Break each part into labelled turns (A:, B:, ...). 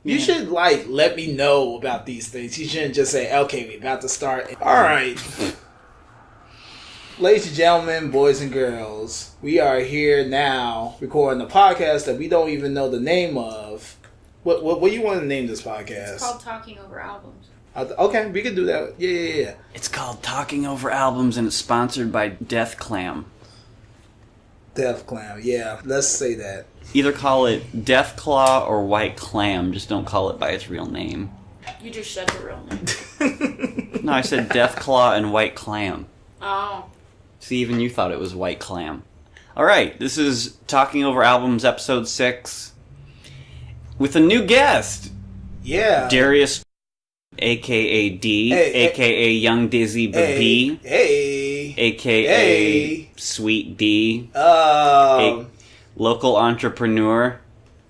A: You should, let me know about these things. You shouldn't just say, okay, we're about to start. All right. Ladies and gentlemen, boys and girls, we are here now recording a podcast that we don't even know the name of. What do you want to name this podcast?
B: It's called Talking Over Albums.
A: Okay, we can do that. Yeah.
C: It's called Talking Over Albums, and it's sponsored by Death Clam.
A: Death Clam, yeah. Let's say that.
C: Either call it Death Claw or White Clam. Just don't call it by its real name.
B: You just said the real name.
C: No, I said Death Claw and White Clam.
B: Oh.
C: See, even you thought it was White Clam. Alright, this is Talking Over Albums, episode 6. With a new guest.
A: Yeah.
C: Darius, a.k.a. D, a.k.a. Young Dizzy B, a.k.a. Sweet D, a local entrepreneur.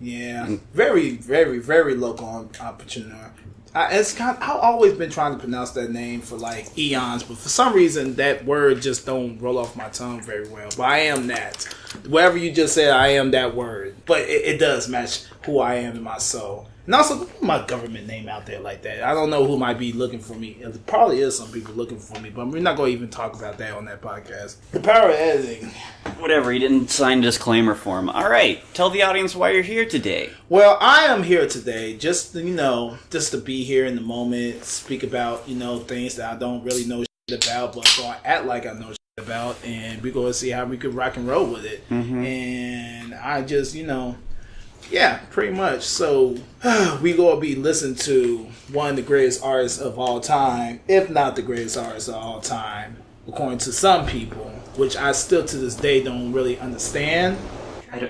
A: Yeah. Very, very, very local entrepreneur. I've always been trying to pronounce that name for eons, but for some reason that word just don't roll off my tongue very well. But I am that. Whatever you just said, I am that word. But it does match who I am in my soul. And also, put my government name out there like that. I don't know who might be looking for me. There probably is some people looking for me, but we're not going to even talk about that on that podcast. The power of editing.
C: Whatever, you didn't sign a disclaimer form. All right, tell the audience why you're here today.
A: Well, I am here today just to be here in the moment, speak about, things that I don't really know shit about, but going to act like I know shit about, and we're going to see how we could rock and roll with it. Mm-hmm. And I just, yeah, pretty much. So, we going to be listening to one of the greatest artists of all time, if not the greatest artist of all time, according to some people, which I still to this day don't really understand.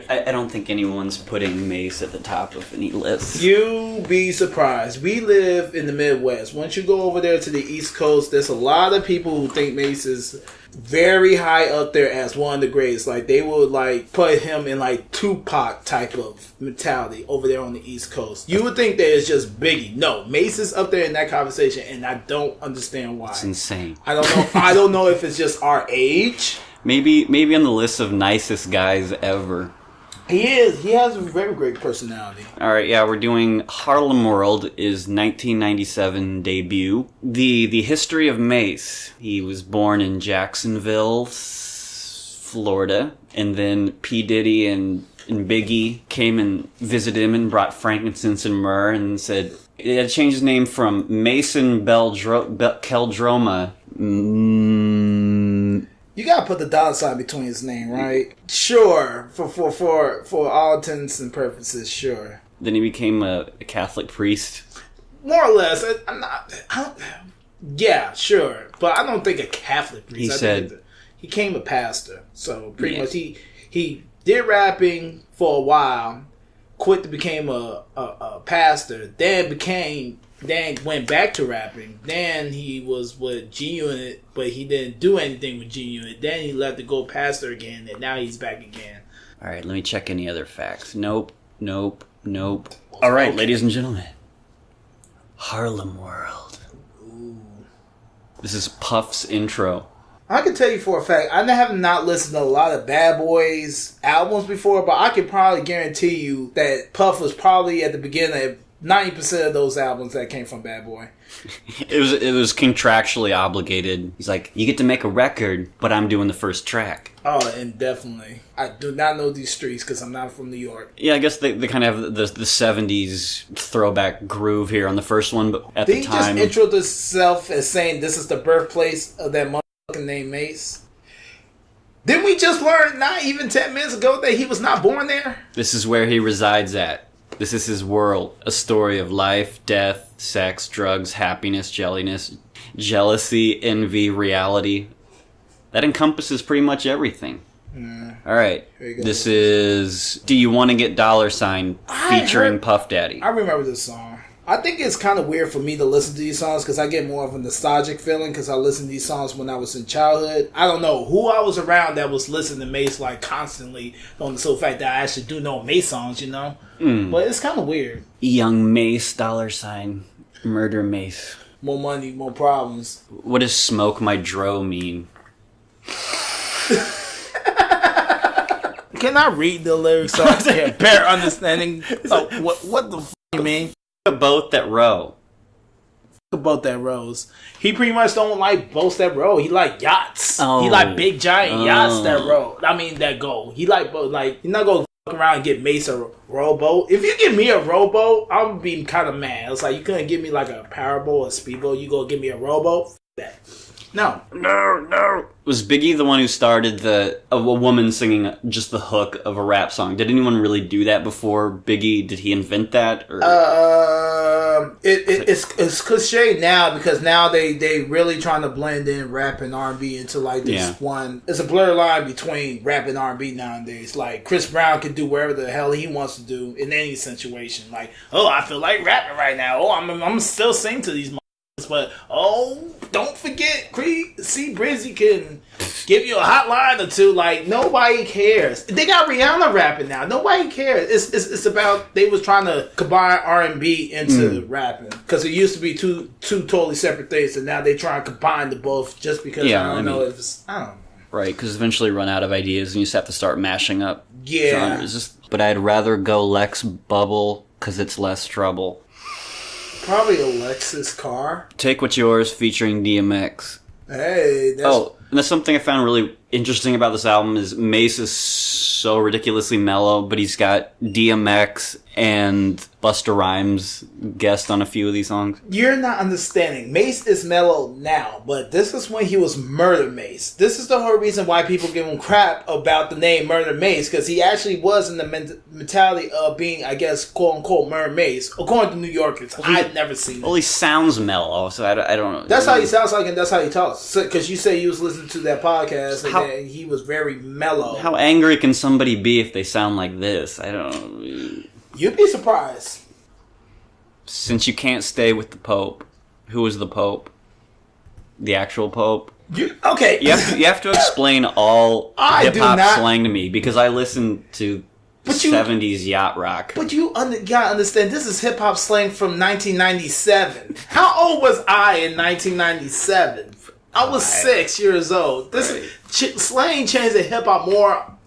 C: I don't think anyone's putting Mase at the top of any list.
A: You be surprised. We live in the Midwest. Once you go over there to the East Coast, there's a lot of people who think Mase is very high up there as one of the greatest. They would put him in Tupac type of mentality over there on the East Coast. You would think that it's just Biggie. No, Mase is up there in that conversation, and I don't understand why.
C: It's insane.
A: I don't know. I don't know if it's just our age.
C: Maybe on the list of nicest guys ever.
A: He is. He has a very great personality.
C: All right, yeah, we're doing Harlem World is 1997 debut. The history of Mase. He was born in Jacksonville, Florida, and then P. Diddy and Biggie came and visited him and brought frankincense and myrrh and said he had to change his name from Mason Keldroma.
A: You gotta put the dollar sign between his name, right? Sure, for all intents and purposes, sure.
C: Then he became a Catholic priest.
A: More or less. Yeah, sure, but I don't think a Catholic priest. He became a pastor. So pretty much, he did rapping for a while, quit to became a pastor, then went back to rapping. Then he was with G-Unit, but he didn't do anything with G-Unit. Then he left to go pastor again, and now he's back again.
C: All right, let me check any other facts. Nope. All right, okay. Ladies and gentlemen, Harlem World.
A: Ooh.
C: This is Puff's intro.
A: I can tell you for a fact, I have not listened to a lot of Bad Boys albums before, but I can probably guarantee you that Puff was probably at the beginning of 90% of those albums that came from Bad Boy.
C: It was contractually obligated. He's like, you get to make a record, but I'm doing the first track.
A: Oh, and definitely. I do not know these streets because I'm not from New York.
C: Yeah, I guess they kind of have the 70s throwback groove here on the first one, but at the time...
A: Did he just intro himself as saying this is the birthplace of that motherfucking name Mase? Didn't we just learn not even 10 minutes ago that he was not born there?
C: This is where he resides at. This is his world. A story of life, death, sex, drugs, happiness, jealousy, envy, reality. That encompasses pretty much everything. All right. This is Do You Want to Get $? Featuring Puff Daddy.
A: I remember this song. I think it's kind of weird for me to listen to these songs because I get more of a nostalgic feeling because I listened to these songs when I was in childhood. I don't know who I was around that was listening to Mase constantly on the sole fact that I actually do know Mase songs, But it's kind of weird.
C: Young Mase, $, murder Mase.
A: More money, more problems.
C: What does smoke my dro mean?
A: Can I read the lyrics so I can better understanding what the f*** you mean?
C: a boat that row.
A: A boat that rows. He pretty much don't like boats that row. He like yachts.
C: Oh.
A: He like big giant yachts that row. I mean that go. He like boat. Like you're not gonna fuck around and get Mase a rowboat. If you give me a rowboat, I'm gonna be kind of mad. It's like you couldn't give me like a powerboat, a speedboat. You gonna give me a rowboat? F that. No.
C: Was Biggie the one who started a woman singing just the hook of a rap song? Did anyone really do that before Biggie? Did he invent that? Or?
A: It's cliche now because now they really trying to blend in rap and R&B into like this one. It's a blurred line between rap and R&B nowadays. Like Chris Brown can do whatever the hell he wants to do in any situation. Like, oh, I feel like rapping right now. Oh, I'm still sing to these. But don't forget, C Brizzy can give you a hotline or two. Like nobody cares. They got Rihanna rapping now. Nobody cares. It's about they was trying to combine R&B into rapping because it used to be two totally separate things, and now they try to combine the both just because I don't know.
C: Right, because eventually run out of ideas and you just have to start mashing up genres. But I'd rather go Lex Bubble because it's less trouble.
A: Probably a Lexus car.
C: Take What's Yours featuring DMX.
A: Hey,
C: and that's something I found really interesting about this album is Mase is so ridiculously mellow, but he's got DMX and Busta Rhymes guest on a few of these songs.
A: You're not understanding. Mase is mellow now, but this is when he was Murder Mase. This is the whole reason why people give him crap about the name Murder Mase, because he actually was in the mentality of being, I guess, quote-unquote, Murder Mase, according to New Yorkers. I've never seen it.
C: Well, he sounds mellow, so I don't know.
A: That's how he sounds like, and that's how he talks. Because you say you was listening to that podcast, and he was very mellow.
C: How angry can somebody be if they sound like this? I don't know.
A: You'd be surprised.
C: Since you can't stay with the Pope, who is the Pope? The actual Pope?
A: Okay.
C: You have to explain all hip-hop slang to me, because I listen to 70s yacht rock.
A: But you gotta understand, this is hip-hop slang from 1997. How old was I in 1997? I was 6 years old. This slang changed in hip-hop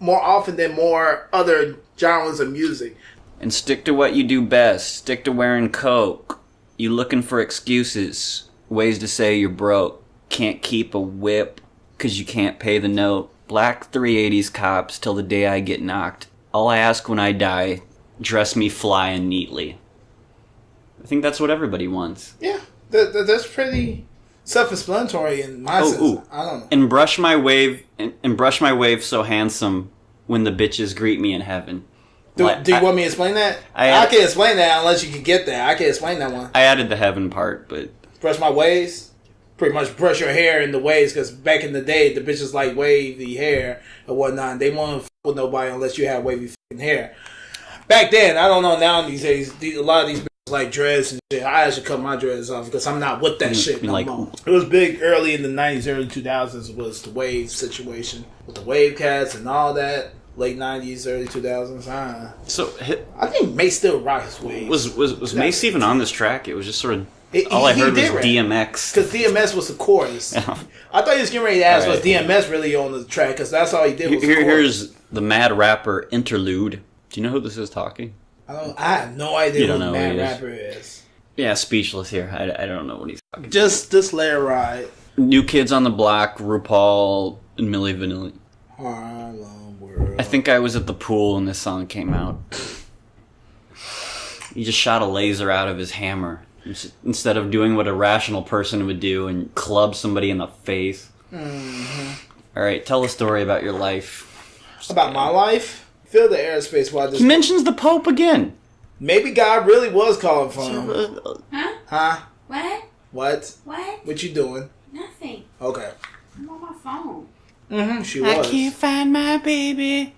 A: more often than more other genres of music.
C: And stick to what you do best. Stick to wearing coke. You looking for excuses. Ways to say you're broke. Can't keep a whip because you can't pay the note. Black 380s cops till the day I get knocked. All I ask when I die, dress me flying neatly. I think that's what everybody wants.
A: Yeah, that's pretty self-explanatory in my sense. I don't know.
C: And brush my wave so handsome when the bitches greet me in heaven.
A: Do you want me to explain that? I can't explain that unless you can get that. I can't explain that one.
C: I added the heaven part, but...
A: Brush my waves? Pretty much brush your hair in the waves, because back in the day, the bitches like wavy hair and whatnot. They won't f with nobody unless you have wavy f***ing hair. Back then, I don't know now these days, a lot of these bitches like dreads and shit. I actually cut my dreads off because I'm not with that shit no more. It was big early in the 90s, early 2000s was the wave situation with the wave cats and all that. Late 90s, early 2000s.
C: So
A: I think Mase still rock his waves.
C: Was Mase even on this track? It was just sort of... all I heard was DMX.
A: Because DMS was the chorus. I thought he was getting ready to ask was DMS really on the track, because that's all he did was
C: Here's the mad rapper interlude. Do you know who this is talking?
A: I have no idea who the mad rapper is.
C: Yeah, speechless here. I don't know what he's talking
A: Just let it ride.
C: New Kids on the Block, RuPaul, and Milli Vanilli.
A: Harlem World.
C: I think I was at the pool when this song came out. He just shot a laser out of his hammer instead of doing what a rational person would do and club somebody in the face.
A: Mm-hmm.
C: All right, tell a story about your life.
A: About my life? Fill the airspace while this...
C: He mentions the Pope again.
A: Maybe God really was calling for him.
B: Huh? What?
A: What?
B: What?
A: What you doing?
B: Nothing.
A: Okay.
B: I'm on my phone.
A: She was.
C: I can't find my baby.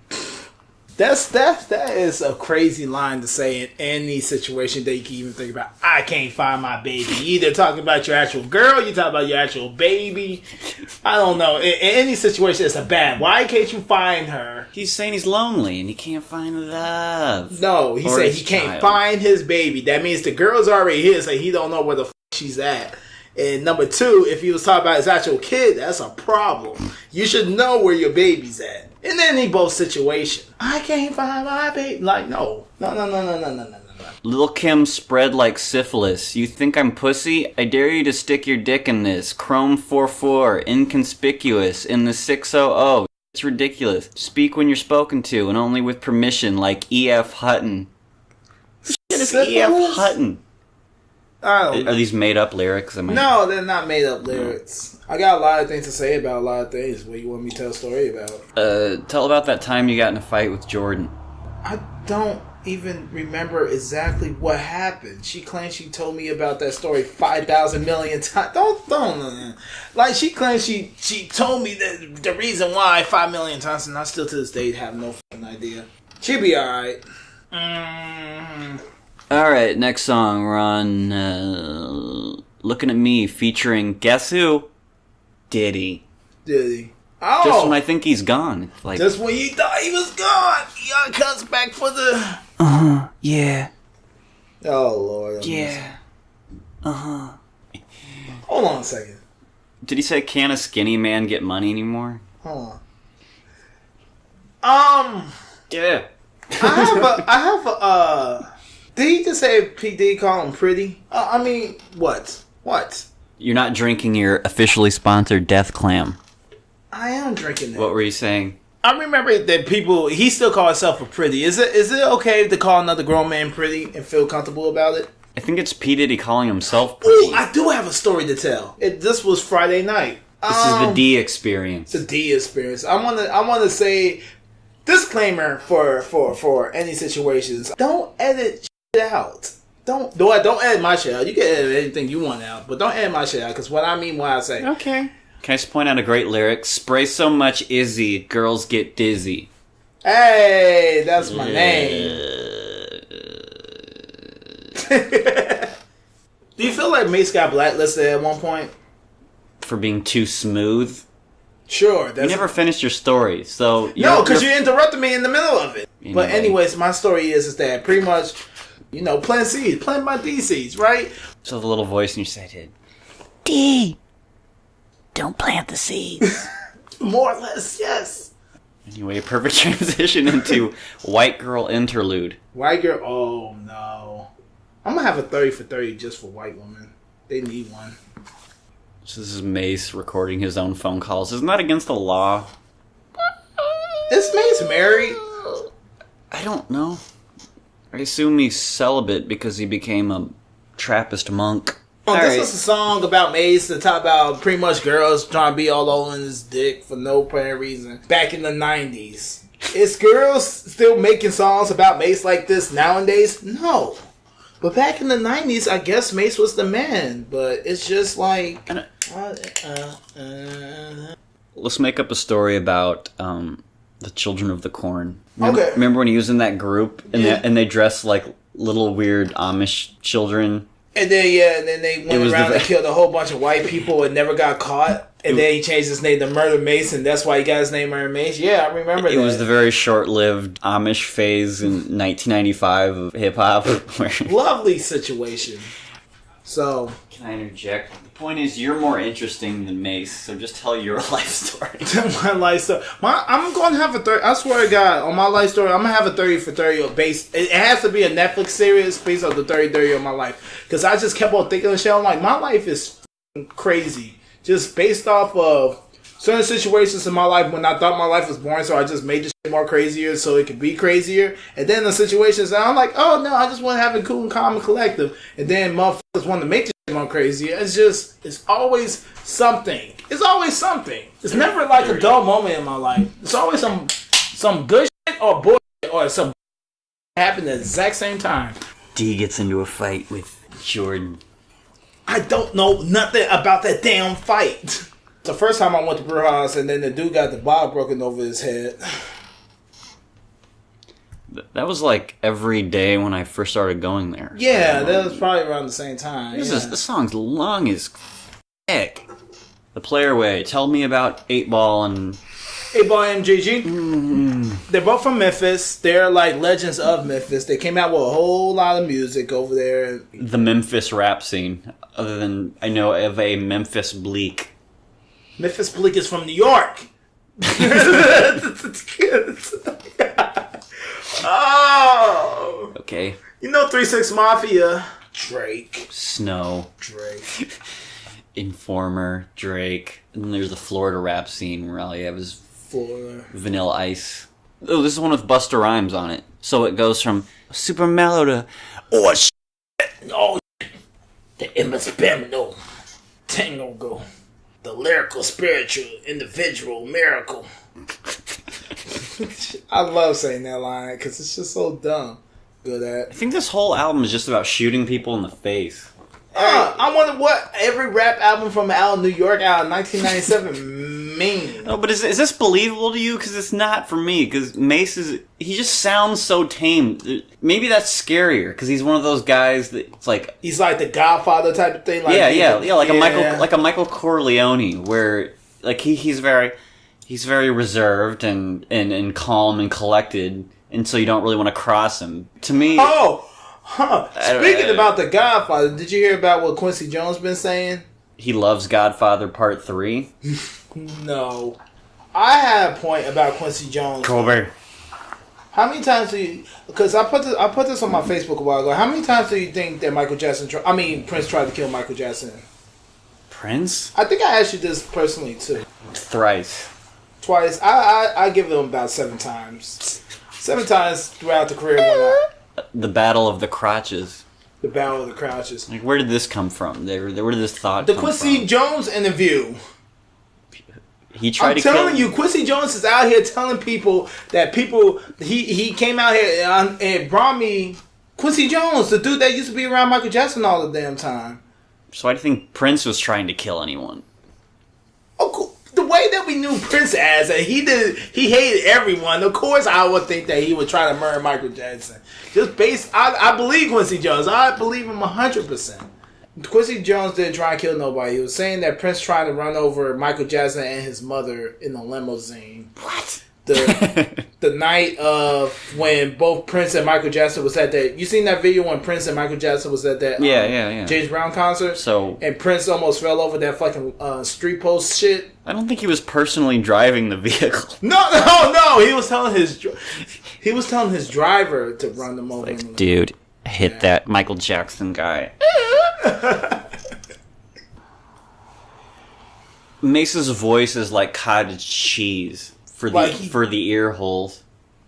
A: That is a crazy line to say in any situation that you can even think about. I can't find my baby. You either talking about your actual girl, you talking about your actual baby. I don't know. In any situation, it's a bad. Why can't you find her?
C: He's saying he's lonely and he can't find love.
A: No, he said he can't find his baby. That means the girl's already his, so he don't know where the f*** she's at. And number two, if he was talking about his actual kid, that's a problem. You should know where your baby's at. In any both situation. I can't find my baby. Like, no.
C: Lil' Kim spread like syphilis. You think I'm pussy? I dare you to stick your dick in this. Chrome 44, inconspicuous, in the 600. It's ridiculous. Speak when you're spoken to, and only with permission, like E.F. Hutton. What is E.F. Hutton?
A: I don't know.
C: Are these made-up lyrics?
A: No, they're not made-up lyrics. I got a lot of things to say about a lot of things. What you want me to tell a story about?
C: Tell about that time you got in a fight with Jordan.
A: I don't even remember exactly what happened. She claims she told me about that story 5,000 million times. Don't. Like, she claims she told me the reason why 5 million times, and I still to this day have no fucking idea. She'll be alright.
C: Alright, next song. We're on Looking at Me, featuring, guess who? Diddy.
A: Oh!
C: Just when I think he's gone. Like,
A: just when you thought he was gone, he comes back for the...
C: yeah.
A: Oh, Lord.
C: Yeah.
A: Hold on a second.
C: Did he say, can a skinny man get money anymore?
A: Hold on.
C: Yeah.
A: I have a, did he just say P. D. call him pretty? I mean, what?
C: You're not drinking your officially sponsored Death Clam.
A: I am drinking that.
C: What were you saying?
A: I remember that he still calls himself a pretty. Is it okay to call another grown man pretty and feel comfortable about it?
C: I think it's P. Diddy calling himself pretty.
A: Ooh, I do have a story to tell. This was Friday night.
C: This is the D experience.
A: The D experience. I want to say, disclaimer for any situations. Don't edit shit out. Don't edit my shit out. You can edit anything you want out, but don't edit my shit out, because what I mean when I say, okay.
C: Can I just point out a great lyric? Spray so much Izzy, girls get dizzy.
A: Hey, that's my name. Do you feel like Mase got blacklisted at one point?
C: For being too smooth?
A: Sure.
C: You never finished your story, so...
A: No, because you interrupted me in the middle of it. Anyway. But anyways, my story is that pretty much, plant seeds. Plant my D seeds, right?
C: So the little voice in your head. D! Don't plant the seeds.
A: More or less, yes.
C: Anyway, perfect transition into White Girl Interlude.
A: White Girl, oh no. I'm going to have a 30 for 30 just for white women. They need one.
C: So this is Mase recording his own phone calls. Isn't that against the law?
A: Is Mase married?
C: I don't know. I assume he's celibate because he became a Trappist monk.
A: This is a song about Mase to talk about pretty much girls trying to be all over in his dick for no apparent reason. Back in the 90s. Is girls still making songs about Mase like this nowadays? No. But back in the 90s, I guess Mase was the man. But it's just like...
C: Let's make up a story about the Children of the Corn. Remember when he was in that group and they dressed like little weird Amish children? And
A: then they went around and killed a whole bunch of white people and never got caught. And then he changed his name to Murder Mase, and that's why he got his name Murder Mase. Yeah, I remember that.
C: It was the very short-lived Amish phase in 1995 of hip-hop.
A: Lovely situation. So...
C: Can I interject? The point is, you're more interesting than Mase, so just tell your life story.
A: My life story. I'm going to have a 30... I swear to God, on my life story, I'm going to have a 30 for 30 based... It has to be a Netflix series based on the 30 of my life. Because I just kept on thinking of shit. I'm like, my life is crazy. Just based off of certain situations in my life when I thought my life was boring, so I just made the shit more crazier so it could be crazier. And then the situations that I'm like, oh no, I just want to have it cool and calm and collective. And then motherfuckers want to make the shit more crazier. It's always something. It's always something. It's never like a dull moment in my life. It's always some good shit or bullshit or some happen at the exact same time.
C: D gets into a fight with Jordan.
A: I don't know nothing about that damn fight. The first time I went to Brew House, and then the dude got the bottle broken over his head.
C: That was like every day when I first started going there.
A: Yeah, that was probably around the same time.
C: This song's long as heck. The Player Way. Tell me about 8-Ball and...
A: 8-Ball MGG. Mm-hmm. They're both from Memphis. They're like legends of Memphis. They came out with a whole lot of music over there.
C: The Memphis rap scene. Other than I know of a Memphis Bleak.
A: Memphis Bleak is from New York. Oh.
C: Okay.
A: You know 3 6 Mafia. Drake.
C: Snow.
A: Drake.
C: Informer. Drake. And then there's the Florida rap scene where all you have is
A: Florida.
C: Vanilla Ice. Oh, this is one with Busta Rhymes on it. So it goes from super mellow to
A: Oh shit. Oh shit. The indispensable tango go. The lyrical, spiritual, individual miracle. I love saying that line because it's just so dumb. Good
C: I
A: at.
C: think this whole album is just about shooting people in the face.
A: I wonder what every rap album from out of New York out of 1997 mean.
C: No, but is this believable to you? Because it's not for me. Because Mase he just sounds so tame. Maybe that's scarier because he's one of those guys that it's like
A: He's like the Godfather type of thing. Like
C: like a Michael Corleone, where like he's very reserved and calm and collected, and so you don't really want to cross him. To me,
A: Speaking about the Godfather, did you hear about what Quincy Jones been saying?
C: he loves Godfather Part 3.
A: No. I had a point about Quincy Jones.
C: Colbert.
A: How many times do you... Because I put this on my Facebook a while ago. How many times do you think that Prince tried to kill Michael Jackson?
C: Prince?
A: I think I asked you this personally, too.
C: Thrice.
A: Twice. I give him about 7 times. 7 times throughout the career when
C: The Battle of the Crotches.
A: the Battle of the Crouches.
C: Like, where did this come from? Where did this thought
A: The
C: come
A: Quincy
C: from?
A: Jones interview.
C: He tried to
A: telling
C: kill...
A: you, Quincy Jones is out here telling people that he came out here and brought me Quincy Jones, the dude that used to be around Michael Jackson all the damn time.
C: So I think Prince was trying to kill anyone.
A: Oh, cool. The way that we knew Prince as, and he hated everyone. Of course, I would think that he would try to murder Michael Jackson. I believe Quincy Jones. I believe him 100%. Quincy Jones didn't try and kill nobody. He was saying that Prince tried to run over Michael Jackson and his mother in a limousine.
C: What?
A: The night of when both Prince and Michael Jackson was at that... You seen that video when Prince and Michael Jackson was at that
C: Yeah.
A: James Brown concert? And Prince almost fell over that fucking street post shit?
C: I don't think he was personally driving the vehicle.
A: No! He was telling his driver to run them over.
C: Like, dude, hit that Michael Jackson guy. Mace's voice is like cottage cheese for the ear holes.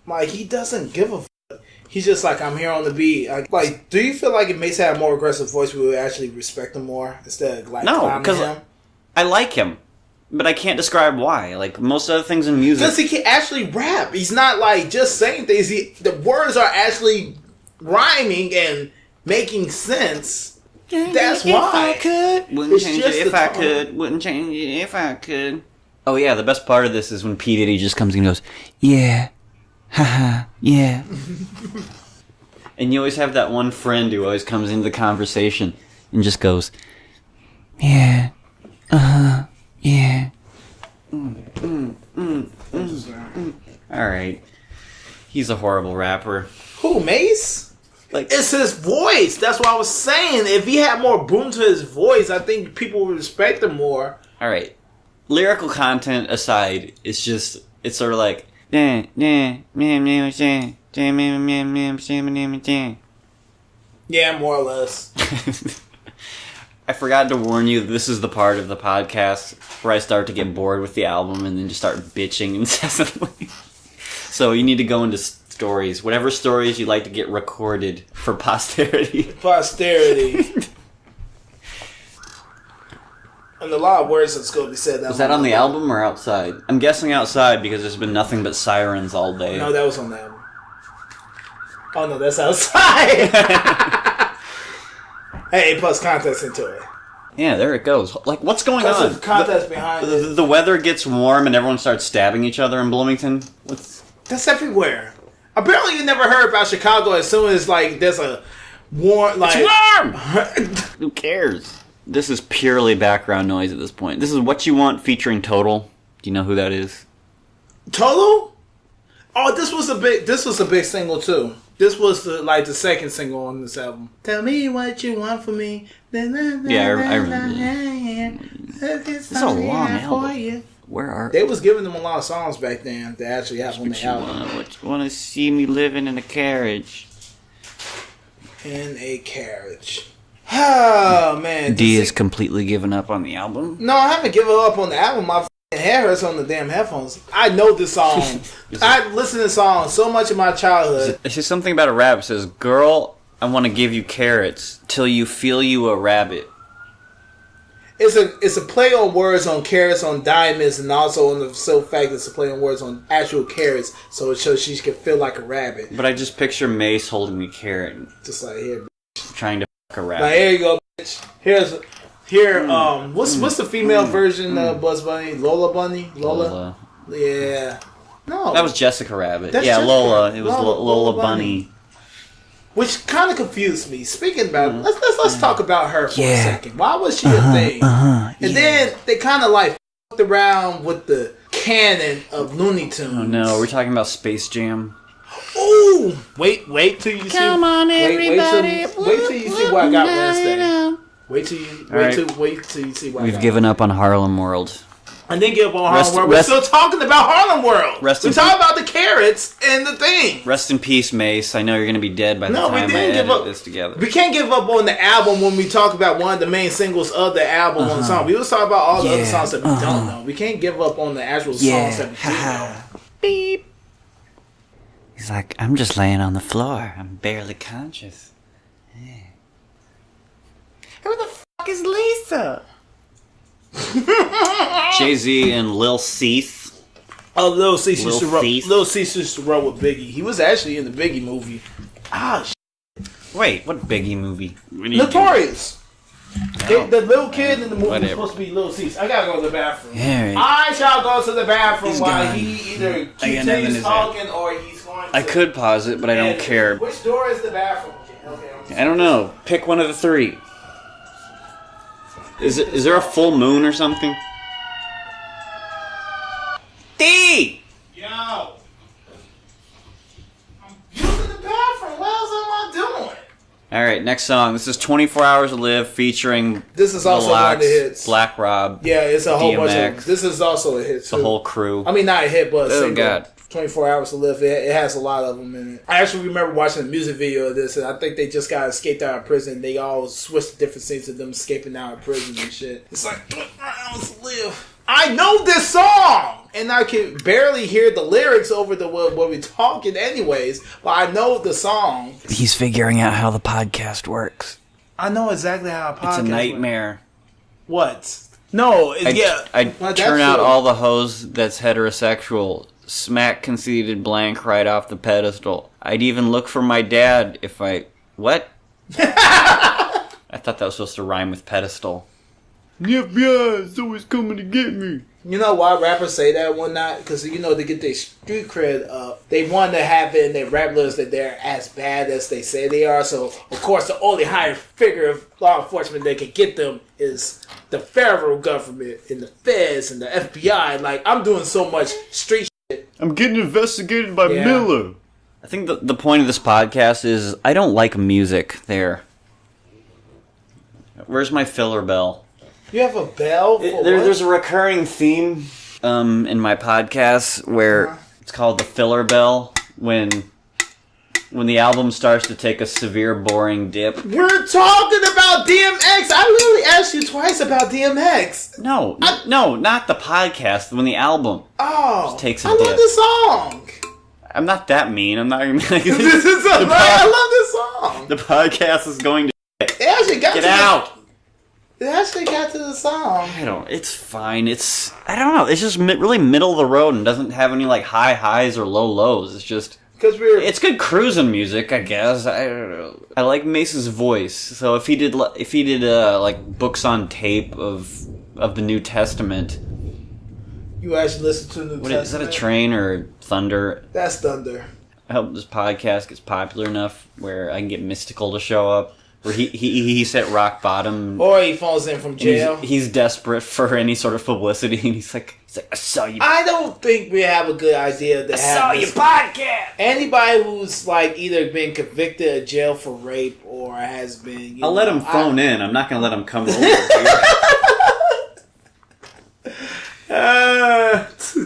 A: Like, he doesn't give a fuck. He's just like, I'm here on the beat. Like, do you feel like if Mace had a more aggressive voice, we would actually respect him more instead of like clowning him?
C: I like him, but I can't describe why. Like most other things in music,
A: because he can actually rap. He's not like just saying things. The words are actually rhyming and making sense. That's why.
C: Wouldn't change it if I could. Wouldn't change it if I could. Oh yeah, the best part of this is when P. Diddy just comes in and goes, yeah, haha, yeah. And you always have that one friend who always comes into the conversation and just goes, yeah, yeah. Alright. He's a horrible rapper.
A: Who, Mase? Like, it's his voice. That's what I was saying. If he had more boom to his voice, I think people would respect him more.
C: Alright. Lyrical content aside, it's sort of like, yeah,
A: more or less.
C: I forgot to warn you, this is the part of the podcast where I start to get bored with the album and then just start bitching incessantly. So you need to go into stories. Whatever stories you'd like to get recorded for posterity.
A: And a lot of words that's going to be said.
C: Was that on the album or outside? I'm guessing outside because there's been nothing but sirens all day.
A: No, that was on the album. Oh no, that's outside. Hey, plus context into it.
C: Yeah, there it goes. Like, what's going on?
A: Context behind it.
C: The weather gets warm and everyone starts stabbing each other in Bloomington.
A: That's everywhere. Apparently, you never heard about Chicago. As soon as like there's a warm, like
C: it's warm. Who cares? This is purely background noise at this point. This is What You Want featuring Total. Do you know who that is?
A: Total? Oh, this was a big single too. This was the second single on this album. Tell me what you want from me.
C: Yeah, I remember. This is a long album.
A: They was giving them a lot of songs back then that actually have on the album.
C: Want to see me living in a carriage?
A: in a carriage. Oh, man.
C: D is completely given up on the album?
A: No, I haven't given up on the album. My hair hurts on the damn headphones. I know this song. I listened to this song so much in my childhood.
C: It's just something about a rabbit. It says, girl, I want to give you carrots till you feel you a rabbit.
A: It's a play on words on carrots, on diamonds, and also on the sole fact it's a play on words on actual carrots, so it shows she can feel like a rabbit.
C: But I just picture Mase holding a carrot.
A: Just like, here,
C: trying to fuck a rabbit.
A: like, here you go, bitch. What's the female version of Bugs Bunny? Lola Bunny? Lola? Yeah. No.
C: That was Jessica Rabbit.
A: That's
C: yeah,
A: Jessica.
C: Lola. It was Lola
A: Bunny.
C: Bunny.
A: Which kind of confused me. Speaking about, let's talk about her for a second. Why was she a thing? And then they kind of like fucked around with the canon of Looney Tunes.
C: Oh no, we're talking about Space Jam.
A: Ooh! Wait till you see.
C: Come on, everybody.
A: Wait till you see what I got Wednesday. Wait till you see what I
C: We've
A: got.
C: given up on Harlem World.
A: I didn't give up on Harlem World. We're still talking about Harlem World. We're talking about the carrots and the thing.
C: Rest in peace, Mase. I know you're going to be dead by the time I edit this together.
A: We can't give up on the album when we talk about one of the main singles of the album on the song. We was talking about all the other songs that we don't know. We can't give up on the actual songs that we do know.
C: Beep. He's like, I'm just laying on the floor. I'm barely conscious. Yeah. Who the fuck is Lisa? Jay-Z and Lil Cease.
A: Oh, Lil Cease used
C: Cease.
A: to roll with Biggie. He was actually in the Biggie movie.
C: Wait, what Biggie movie?
A: Notorious. The little kid in the movie was supposed to be Lil Cease. I gotta go to the bathroom.
C: Yeah,
A: I shall go to the bathroom while
C: gone.
A: he either continues talking or he's going to...
C: I could pause it, but I don't care.
A: Which door is the bathroom? Okay.
C: I don't know. Pick one of the three. Is there a full moon or something? D!
A: Yo! I'm using the bathroom. What else am I doing?
C: Alright, next song. This is 24 Hours to Live featuring
A: This is also one of the hits.
C: Black Rob.
A: Yeah, it's a whole bunch
C: DMX.
A: of... This is also a hit, too.
C: The whole crew.
A: I mean, not a hit, but a single.
C: God.
A: 24 Hours to Live. It has a lot of them in it. I actually remember watching a music video of this, and I think they just got escaped out of prison. They all switched different scenes of them escaping out of prison and shit. It's like 24 Hours to Live. I know this song! And I can barely hear the lyrics over the what we're talking anyways, but I know the song.
C: He's figuring out how the podcast works.
A: I know exactly how a podcast
C: It's a nightmare.
A: What? No,
C: I'd turn out all the hoes that's heterosexual, smack conceited blank right off the pedestal. I'd even look for my dad if I... What? I thought that was supposed to rhyme with pedestal. The FBI is always coming to get me.
A: You know why rappers say that and whatnot? Because, you know, to get their street cred up, they want to have it in their rap lyrics that they're as bad as they say they are. So, of course, the only higher figure of law enforcement that can get them is the federal government and the feds and the FBI. Like, I'm doing so much street shit.
C: I'm getting investigated by Mellow. I think the point of this podcast is I don't like music there. Where's my filler bell?
A: You have a bell?
C: There's a recurring theme in my podcast where it's called the filler bell when the album starts to take a severe boring dip.
A: We're talking about DMX. I literally asked you twice about DMX.
C: No, not the podcast. When the album just takes a dip.
A: I love this song.
C: I'm not that mean. I'm not even like
A: this is I love this song.
C: The podcast is going to
A: it actually got
C: get out.
A: It actually got to the song.
C: It's fine. I don't know. It's just really middle of the road and doesn't have any like high highs or low lows. It's just it's good cruising music, I guess. I don't know. I like Mace's voice. So if he did like books on tape of the New Testament,
A: you actually listen to the New Testament.
C: Is that a train or thunder?
A: That's thunder.
C: I hope this podcast gets popular enough where I can get Mystical to show up. Where he's at rock bottom,
A: or he falls in from jail.
C: He's desperate for any sort of publicity, and he's like, I saw you.
A: I don't think we have a good idea that
C: I saw your podcast.
A: Anybody who's like either been convicted of jail for rape or has been,
C: I'll let him phone in. I'm not gonna let him come over here.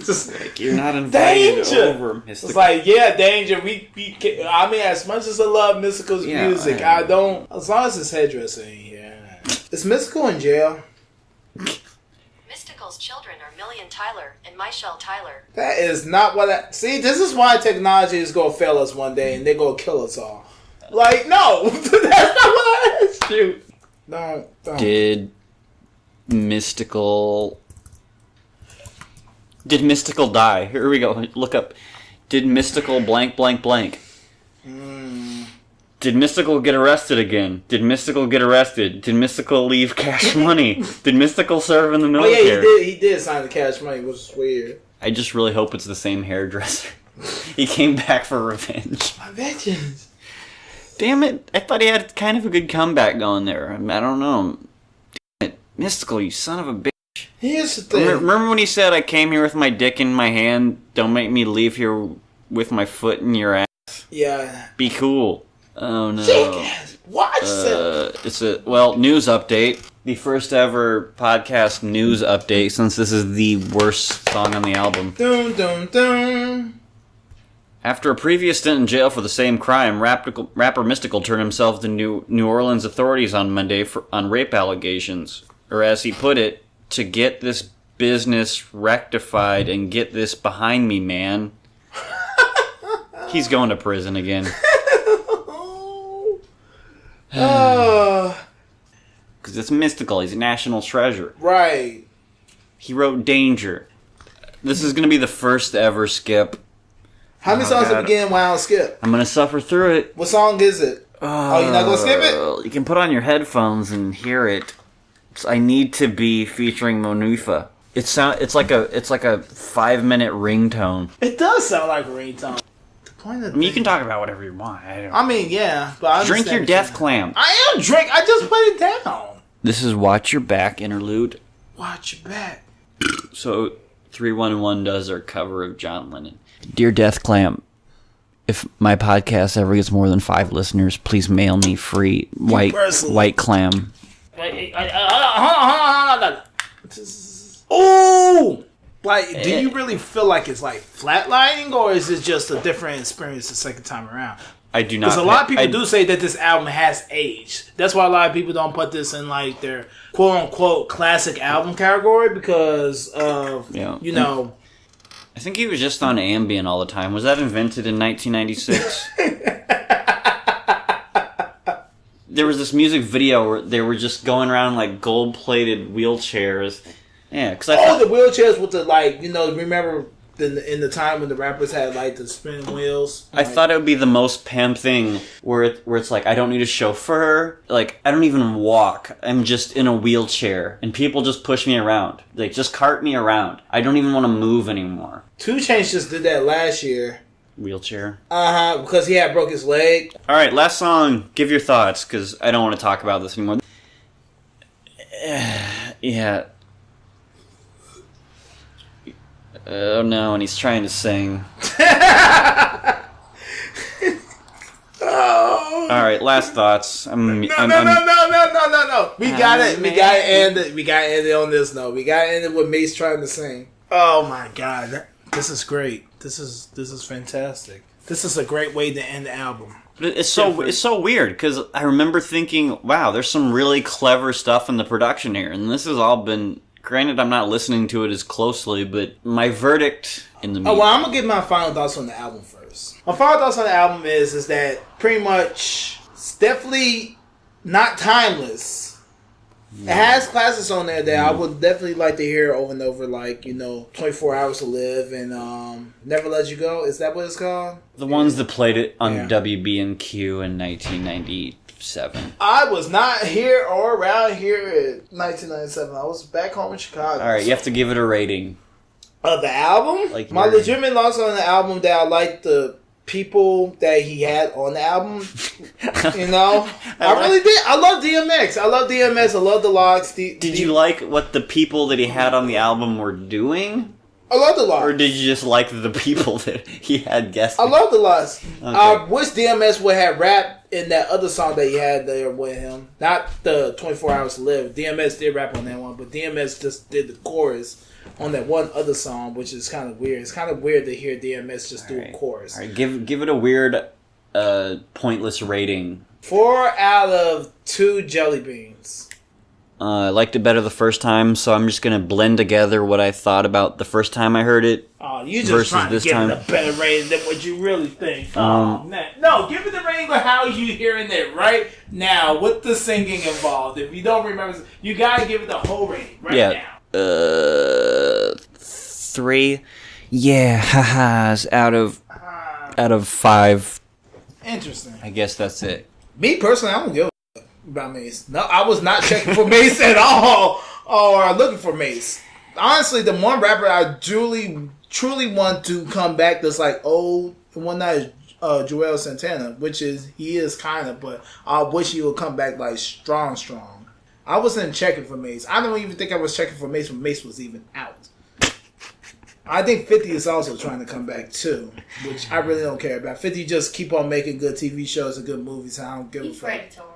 A: Just
C: like, you're not invited over, Mystical.
A: It's like, yeah, danger. I mean, as much as I love Mystical's music, I don't. As long as his headdress ain't here. Is Mystical in jail?
D: Mystical's children are Millie and Tyler and Michelle Tyler.
A: That is not what I... See, this is why technology is going to fail us one day and they're going to kill us all. Like, no! That's not what I asked you! Don't.
C: Did Mystical die? Here we go. Look up. Did Mystical blank blank blank? Did Mystical get arrested again? Did Mystical get arrested? Did Mystical leave Cash Money? Did Mystical serve in the military?
A: Oh yeah, he did sign the Cash Money, which is weird.
C: I just really hope it's the same hairdresser. He came back for revenge.
A: My vengeance.
C: Damn it! I thought he had kind of a good comeback going there. I don't know. Damn it, Mystical, you son of a bitch.
A: Here's the thing.
C: Remember when he said, "I came here with my dick in my hand. Don't make me leave here with my foot in your ass."
A: Yeah.
C: Be cool. Oh no.
A: Jackass. Watch it.
C: It's a news update. The first ever podcast news update, since this is the worst song on the album.
A: Dun dun dun.
C: After a previous stint in jail for the same crime, rapper Mystical turned himself to New Orleans authorities on Monday on rape allegations. Or as he put it, to get this business rectified and get this behind me, man. He's going to prison again. Because it's Mystical. He's a national treasure.
A: Right.
C: He wrote Danger. This is going to be the first ever skip.
A: How many songs to begin while I skip?
C: I'm going to suffer through it.
A: What song is it? Oh, you're not going to skip it?
C: You can put on your headphones and hear it. I Need to Be featuring Monifa. It's like a 5-minute ringtone.
A: It does sound like a ringtone.
C: You can talk about whatever you want.
A: Yeah, but I
C: drink your death clam.
A: I am drink. I just put it down.
C: This is Watch Your Back interlude.
A: Watch your back.
C: So 311 does our cover of John Lennon. Dear Death Clam, if my podcast ever gets more than 5 listeners, please mail me free white clam.
A: Oh! Like, do you really feel like it's like flatlining, or is it just a different experience the second time around?
C: I do not.
A: Because a lot of people do say that this album has aged. That's why a lot of people don't put this in like their quote unquote classic album category because of you know.
C: I think he was just on Ambien all the time. Was that invented in 1996? There was this music video where they were just going around like gold-plated wheelchairs. Yeah, because
A: the wheelchairs with the remember in the time when the rappers had like the spinning wheels.
C: I thought it would be the most pimp thing where it's like I don't need a chauffeur, like I don't even walk. I'm just in a wheelchair and people just push me around, like just cart me around. I don't even want to move anymore.
A: 2 Chainz just did that last year.
C: Wheelchair.
A: Because he had broke his leg.
C: All right, last song. Give your thoughts because I don't want to talk about this anymore. Yeah. Oh no, and he's trying to sing.
A: Oh.
C: All right, last thoughts.
A: No. We got it. We got to end it. We got to end it on this note. We got to end it with Mase trying to sing. Oh my God, this is great. This is fantastic. This is a great way to end the album.
C: But it's so weird because I remember thinking, wow, there's some really clever stuff in the production here, and this has all been. Granted, I'm not listening to it as closely, but my verdict in the meeting.
A: Well, I'm gonna give my final thoughts on the album first. My final thoughts on the album is that pretty much it's definitely not timeless. No. It has classics on there that I would definitely like to hear over and over, like 24 Hours to Live and Never Let You Go. Is that what it's called?
C: The ones that played it on WB&Q in 1998.
A: I was not here or around here in 1997. I was back home in Chicago.
C: All right, you have to give it a rating.
A: Of the album?
C: Like
A: my legitimate loss on the album that I like the people that he had on the album. I really did. I love DMX. I love the Locks.
C: Did you like what the people that he had on the album were doing?
A: I love the Locks.
C: Or did you just like the people that he had guesting?
A: I love the Locks. Okay. I wish DMX would have rapped in that other song that he had there with him, not the 24 Hours to Live. DMS did rap on that one, but DMS just did the chorus on that one other song, which is kind of weird. It's kind of weird to hear DMS just do a chorus.
C: All right, give it a weird, pointless rating.
A: 4 out of 2 jelly beans.
C: I liked it better the first time, so I'm just gonna blend together what I thought about the first time I heard it.
A: Oh, you just trying to give it a better rating than what you really think. Man. No, give it the rating of how you hearing it right now with the singing involved. If you don't remember, you gotta give it the whole rating right now.
C: 3. Yeah, ha-has out of 5.
A: Interesting.
C: I guess that's it.
A: Me personally, I don't give a about Mase. No, I was not checking for Mase at all or looking for Mase. Honestly, the one rapper I truly want to come back that's like old and one that is Joel Santana, which is he is kind of, but I wish he would come back like strong. I wasn't checking for Mase. I don't even think I was checking for Mase when Mase was even out. I think 50 is also trying to come back too, which I really don't care about. 50 just keep on making good TV shows and good movies. I don't give a fuck.
B: Predatory.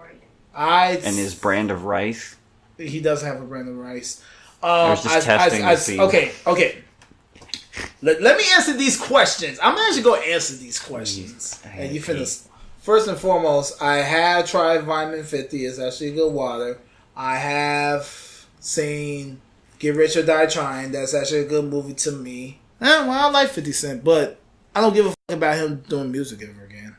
C: And his brand of rice?
A: He does have a brand of rice.
C: Just testing to see.
A: Okay. Let me answer these questions. I'm actually going to answer these questions. And you finish. First and foremost, I have tried Vitamin 50. It's actually good water. I have seen Get Rich or Die Trying. That's actually a good movie to me. Well, I like 50 Cent, but I don't give a fuck about him doing music ever again.